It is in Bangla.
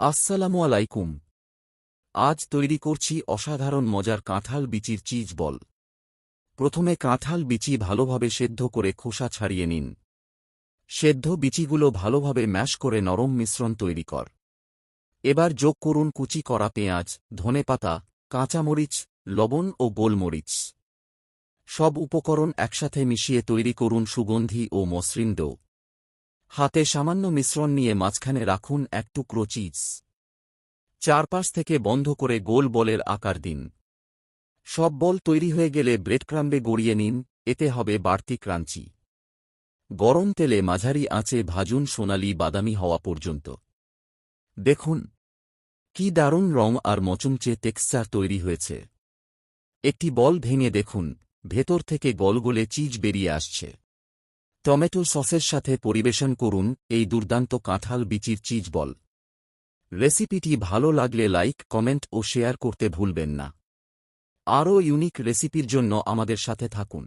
আসসালামু আলাইকুম। আজ তৈরি করছি অসাধারণ মজার কাঁঠাল বিচির চিজ বল। প্রথমে কাঁঠাল বিচি ভালোভাবে সেদ্ধ করে খোসা ছাড়িয়ে নিন। সেদ্ধ বিচিগুলো ভালোভাবে ম্যাশ করে নরম মিশ্রণ তৈরি কর। এবার যোগ করুন কুচি করা পেঁয়াজ, ধনেপাতা, কাঁচামরিচ, লবণ ও গোলমরিচ। সব উপকরণ একসাথে মিশিয়ে তৈরি করুন সুগন্ধি ও মসৃণ ডো। হাতে সামান্য মিশ্রণ নিয়ে মাঝখানে রাখুন এক টুকরো চিজ। চারপাশ থেকে বন্ধ করে গোল বলের আকার দিন। সব বল তৈরি হয়ে গেলে ব্রেডক্রাম্বে গড়িয়ে নিন, এতে হবে বাড়তি ক্রাঞ্চি। গরম তেলে মাঝারি আঁচে ভাজুন সোনালি বাদামি হওয়া পর্যন্ত। দেখুন কি দারুণ রং আর মচমচে টেক্সচার তৈরি হয়েছে। একটি বল ভেঙে দেখুন, ভেতর থেকে গলগলে চিজ বেরিয়ে আসছে। টমেটো সসের সাথে পরিবেশন করুন এই দুর্দান্ত কাঁঠাল বিচির চিজ বল। রেসিপিটি ভালো লাগলে লাইক, কমেন্ট ও শেয়ার করতে ভুলবেন না। আরও ইউনিক রেসিপির জন্য আমাদের সাথে থাকুন।